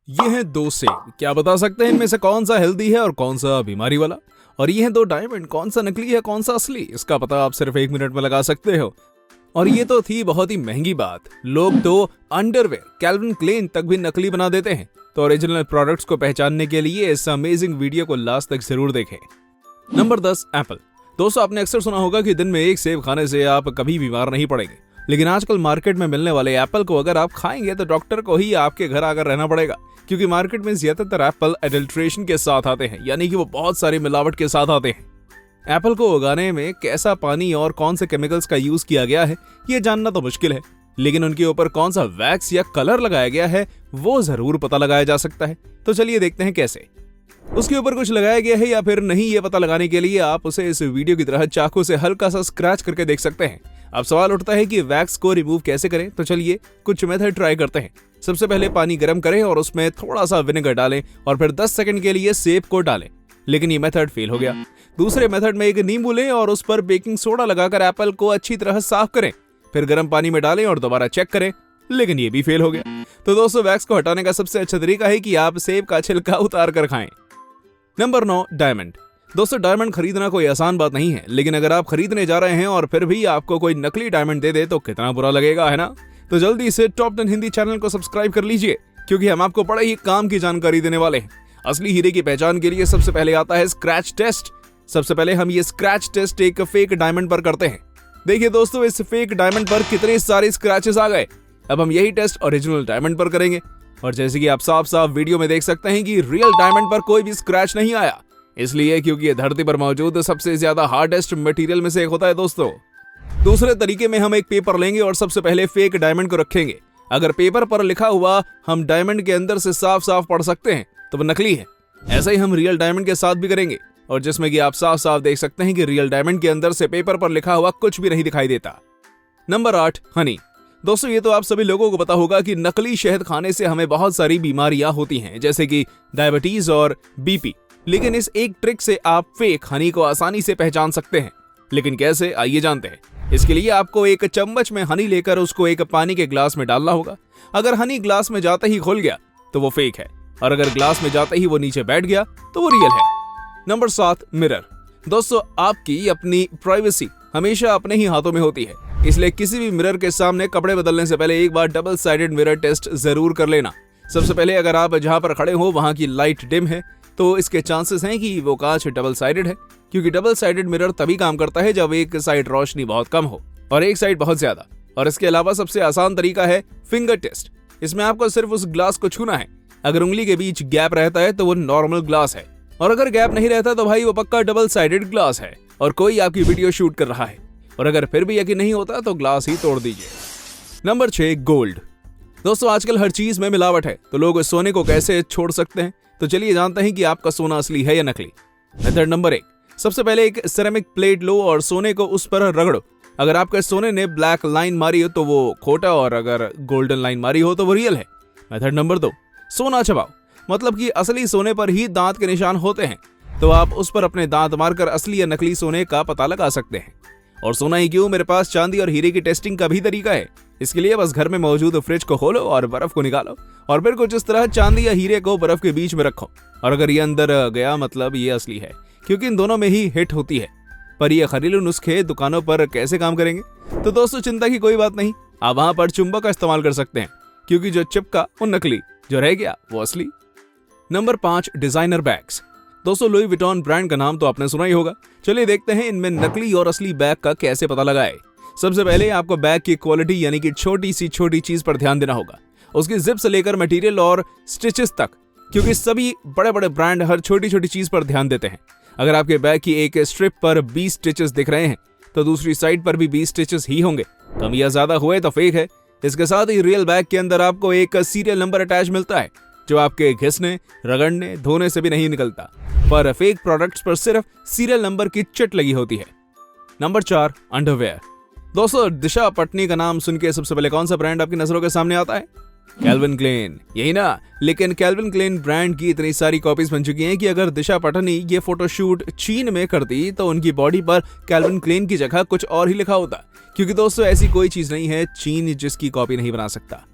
ये हैं दो सेब। क्या बता सकते हैं इनमें से कौन सा हेल्दी है और कौन सा बीमारी वाला? और ये हैं दो डायमंड। कौन सा नकली है कौन सा असली, इसका पता आप सिर्फ 1 मिनट में लगा सकते हो। और ये तो थी बहुत ही महंगी बात। लोग तो अंडरवेयर कैल्विन क्लेन तक भी नकली बना देते हैं। तो ओरिजिनल प्रोडक्ट्स को पहचानने के लिए इस अमेजिंग वीडियो को लास्ट तक जरूर देखें। Number 10, Apple. दोस्तों, आपने अक्सर सुना होगा कि दिन में एक सेब खाने से आप कभी बीमार नहीं पड़ेंगे, लेकिन आजकल मार्केट में मिलने वाले एप्पल को अगर आप खाएंगे तो डॉक्टर को ही आपके घर आकर रहना पड़ेगा, क्योंकि मार्केट में ज्यादातर एप्पल एडल्ट्रेशन के साथ आते हैं, यानी कि वो बहुत सारी मिलावट के साथ आते हैं। एप्पल को उगाने में कैसा पानी और कौन से केमिकल्स का यूज किया गया है ये जानना तो मुश्किल है, लेकिन उनके ऊपर कौन सा वैक्स या कलर लगाया गया है वो जरूर पता लगाया जा सकता है। तो चलिए देखते हैं कैसे। उसके ऊपर कुछ लगाया गया है या फिर नहीं, ये पता लगाने के लिए आप उसे इस वीडियो की तरह चाकू से हल्का सा स्क्रैच करके देख सकते हैं। अब सवाल उठता है कि वैक्स को रिमूव कैसे करें, तो चलिए कुछ मेथड ट्राई करते हैं। सबसे पहले पानी गर्म करें और उसमें थोड़ा सा विनेगर डालें और फिर 10 सेकंड के लिए सेब को डालें, लेकिन ये मेथड फेल हो गया। दूसरे मेथड में एक नींबू लें और उस पर बेकिंग सोडा लगाकर एप्पल को अच्छी तरह साफ करें, फिर गर्म पानी में डालें और दोबारा चेक करें, लेकिन ये भी फेल हो गया। तो दोस्तों, वैक्स को हटाने का सबसे अच्छा तरीका है कि आप सेब का छिलका उतार कर खाएं। Number 9, diamond. दोस्तों, डायमंड खरीदना कोई आसान बात नहीं है, लेकिन अगर आप खरीदने जा रहे हैं और फिर भी आपको कोई नकली डायमंड दे दे तो कितना बुरा लगेगा, है ना? तो जल्दी से टॉप 10 हिंदी चैनल को सब्सक्राइब कर लीजिए, क्योंकि हम आपको बड़े ही काम की जानकारी देने वाले हैं। असली हीरे की पहचान के लिए सबसे पहले आता है स्क्रैच टेस्ट। सबसे पहले हम ये स्क्रैच टेस्ट एक फेक डायमंड पर करते हैं। देखिए दोस्तों, इस फेक डायमंड पर कितने सारे स्क्रैचेस आ गए। अब हम यही टेस्ट ओरिजिनल डायमंड पर करेंगे, और जैसे कि आप साफ साफ वीडियो में देख सकते हैं कि रियल डायमंड पर कोई भी स्क्रैच नहीं आया। इसलिए क्योंकि ये धरती पर मौजूद सबसे ज्यादा हार्डेस्ट मटेरियल में से एक होता है। दोस्तों, दूसरे तरीके में हम एक पेपर लेंगे और सबसे पहले फेक डायमंड को रखेंगे। अगर पेपर पर लिखा हुआ हम डायमंड के अंदर से साफ साफ पढ़ सकते हैं तो वो नकली है। ऐसा ही हम रियल डायमंड के साथ भी करेंगे, और जिसमें कि आप साफ साफ देख सकते हैं कि रियल डायमंड के अंदर से पेपर पर लिखा हुआ कुछ भी नहीं दिखाई देता। नंबर 8, हनी। दोस्तों, ये तो आप सभी लोगों को पता होगा कि नकली शहद खाने से हमें बहुत सारी बीमारियां होती हैं, जैसे कि डायबिटीज और बीपी। लेकिन इस एक ट्रिक से आप फेक हनी को आसानी से पहचान सकते हैं। लेकिन कैसे, आइए जानते हैं। इसके लिए आपको एक चम्मच में हनी लेकर उसको एक पानी के ग्लास में डालना होगा। अगर हनी ग्लास में जाते ही घुल गया तो वो फेक है, और अगर ग्लास में जाते ही वो नीचे बैठ गया तो वो रियल है। Number 7, mirror. दोस्तों, आपकी अपनी प्राइवेसी हमेशा अपने ही हाथों में होती है, इसलिए किसी भी मिरर के सामने कपड़े बदलने से पहले एक बार डबल साइडेड मिरर टेस्ट जरूर कर लेना। सबसे पहले अगर आप जहां पर खड़े हो वहां की लाइट डिम है तो इसके चांसेस हैं कि वो कांच डबल साइडेड है, क्योंकि डबल साइडेड मिरर तभी काम करता है जब एक साइड रोशनी बहुत कम हो और एक साइड बहुत ज्यादा। और इसके अलावा सबसे आसान तरीका है फिंगर टेस्ट। इसमें आपको सिर्फ उस ग्लास को छूना है। अगर उंगली के बीच गैप रहता है तो वो नॉर्मल ग्लास है, और अगर गैप नहीं रहता तो भाई वो पक्का डबल साइडेड ग्लास है और कोई आपकी वीडियो शूट कर रहा है। और अगर फिर भी यकीन नहीं होता तो ग्लास ही तोड़ दीजिए। Number 6, gold. दोस्तों, आजकल हर चीज में मिलावट है, तो लोग सोने को कैसे छोड़ सकते हैं? तो चलिए जानते हैं कि आपका सोना असली है या नकली। मेथड नंबर 1, सबसे पहले एक सिरेमिक प्लेट लो और सोने को उस पर रगड़ो। अगर आपके सोने ने ब्लैक लाइन मारी हो तो वो खोटा, और अगर गोल्डन लाइन मारी हो तो वो रियल है। मेथड नंबर 2, सोना चबाओ। मतलब कि असली सोने पर ही दांत के निशान होते हैं, तो आप उस पर अपने दांत मारकर असली या नकली सोने का पता लगा सकते हैं। और सोना ही क्यों, मेरे पास चांदी और हीरे की टेस्टिंग का भी तरीका है। इसके लिए बस घर में मौजूद फ्रिज को खोलो और बर्फ को निकालो, और फिर कुछ इस तरह चांदी या हीरे को बर्फ के बीच में रखो, और अगर ये अंदर गया मतलब ये असली है, क्योंकि इन दोनों में ही हिट होती है। पर ये घरेलू नुस्खे दुकानों पर कैसे काम करेंगे? तो दोस्तों, चिंता की कोई बात नहीं, आप वहां पर चुंबक का इस्तेमाल कर सकते हैं, क्योंकि जो चिपका वो नकली, जो रह गया वो असली। Number 5, designer bags. दोस्तों, लुई विटॉन ब्रांड का नाम तो आपने सुना ही होगा। चलिए देखते हैं इनमें नकली और असली बैग का कैसे पता लगाए। सबसे पहले आपको बैग की क्वालिटी यानी कि छोटी सी छोटी चीज पर ध्यान देना होगा, उसकी जिप से लेकर मटेरियल और स्टिचेस तक, क्योंकि सभी बड़े बड़े ब्रांड हर छोटी छोटी चीज पर ध्यान देते हैं। अगर आपके बैग की एक स्ट्रिप पर 20 स्टिचेस दिख रहे हैं तो दूसरी साइड पर भी 20 स्टिचेस ही होंगे। कम या ज्यादा हुए तो फेक है। इसके साथ ही रियल बैग के अंदर आपको एक सीरियल नंबर अटैच मिलता है, जो आपके घिसने, रगड़ने, धोने से भी नहीं निकलता। पर फेक प्रोडक्ट्स पर सिर्फ सीरियल नंबर की चिट लगी होती है। Number 4, underwear. दोस्तों, दिशा पटनी का नाम सुन के सबसे पहले कौन सा ब्रांड आपकी नजरों के सामने आता है? कैल्विन क्लेन, यही ना। लेकिन कैल्विन क्लेन ब्रांड की इतनी सारी कॉपीज बन चुकी हैं कि अगर दिशा पटनी ये फोटोशूट चीन में करती तो उनकी बॉडी पर कैल्विन क्लेन की जगह कुछ और ही लिखा होता, क्योंकि दोस्तों ऐसी कोई चीज नहीं है चीन जिसकी कॉपी नहीं बना सकता।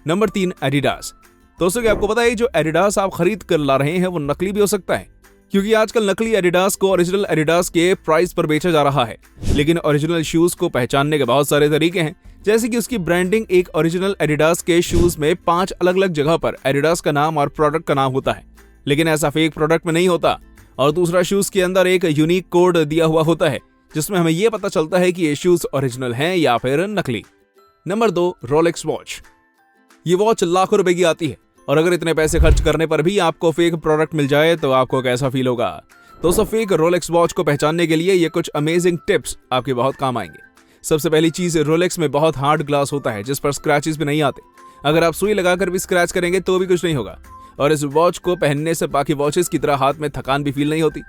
Number 3, Adidas. दोस्तों क्या आपको पता है जो एडिडास आप खरीद कर ला रहे हैं वो नकली भी हो सकता है, क्योंकि आजकल नकली एडिडास को ओरिजिनल एडिडास के प्राइस पर बेचा जा रहा है। लेकिन ओरिजिनल शूज को पहचानने के बहुत सारे तरीके हैं, जैसे कि उसकी ब्रांडिंग। एक ओरिजिनल एडिडास के शूज में 5 अलग अलग जगह पर एडिडास का नाम और प्रोडक्ट का नाम होता है, लेकिन ऐसा फेक प्रोडक्ट में नहीं होता। और दूसरा, शूज के अंदर एक यूनिक कोड दिया हुआ होता है, जिसमें हमें यह पता चलता है कि ये शूज ओरिजिनल हैं या फिर नकली। Number 2, Rolex watch. ये वॉच लाखों रुपए की आती है, और अगर इतने पैसे खर्च करने पर भी आपको फेक प्रोडक्ट मिल जाए तो आपको कैसा फील होगा। दोस्तों, फेक रोलेक्स वॉच को पहचानने के लिए ये कुछ अमेजिंग टिप्स आपके बहुत काम आएंगे। सबसे पहली चीज, रोलेक्स में बहुत हार्ड ग्लास होता है जिस पर स्क्रैचेस भी नहीं आते। अगर आप सुई लगाकर भी स्क्रैच करेंगे तो भी कुछ नहीं होगा, और इस वॉच को पहनने से बाकी वॉचेस की तरह हाथ में थकान भी फील नहीं होती।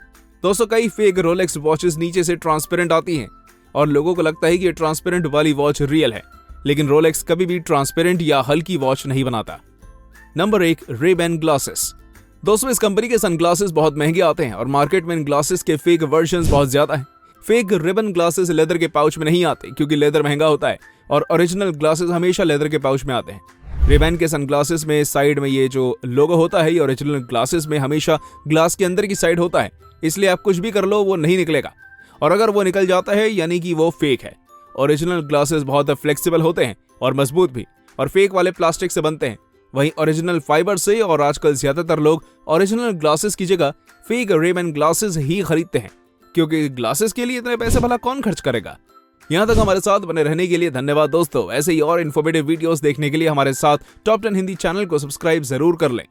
दोस्तों, कई फेक रोलेक्स वॉचेस नीचे से ट्रांसपेरेंट आती हैं और लोगों को लगता है कि ये ट्रांसपेरेंट वाली वॉच रियल है, लेकिन रोलेक्स कभी भी ट्रांसपेरेंट या हल्की वॉच नहीं बनाता। Number 1, Ray Ban glasses. दोस्तों, इस कंपनी के सनग्लासेस बहुत महंगे आते हैं और मार्केट में इन ग्लासेस के फेक वर्जन्स बहुत ज्यादा हैं। फेक रिबन ग्लासेस लेदर के पाउच में नहीं आते, क्योंकि लेदर महंगा होता है, और ओरिजिनल ग्लासेस हमेशा लेदर के पाउच में आते हैं। रे-बैन के सनग्लासेस में साइड में ये जो लोगो होता है, ये ओरिजिनल ग्लासेस में हमेशा ग्लास के अंदर की साइड होता है, इसलिए आप कुछ भी कर लो वो नहीं निकलेगा, और अगर वो निकल जाता है यानी कि वो फेक है। ओरिजिनल ग्लासेस बहुत फ्लेक्सिबल होते हैं और मजबूत भी, और फेक वाले प्लास्टिक से बनते हैं, वहीं ओरिजिनल फाइबर से। और आजकल ज्यादातर लोग ओरिजिनल ग्लासेस की जगह फेक रे-बैन ग्लासेस ही खरीदते हैं, क्योंकि ग्लासेस के लिए इतने पैसे भला कौन खर्च करेगा। यहाँ तक हमारे साथ बने रहने के लिए धन्यवाद दोस्तों। ऐसे ही और इन्फॉर्मेटिव वीडियोस देखने के लिए हमारे साथ टॉप 10 हिंदी चैनल को सब्सक्राइब जरूर कर लें।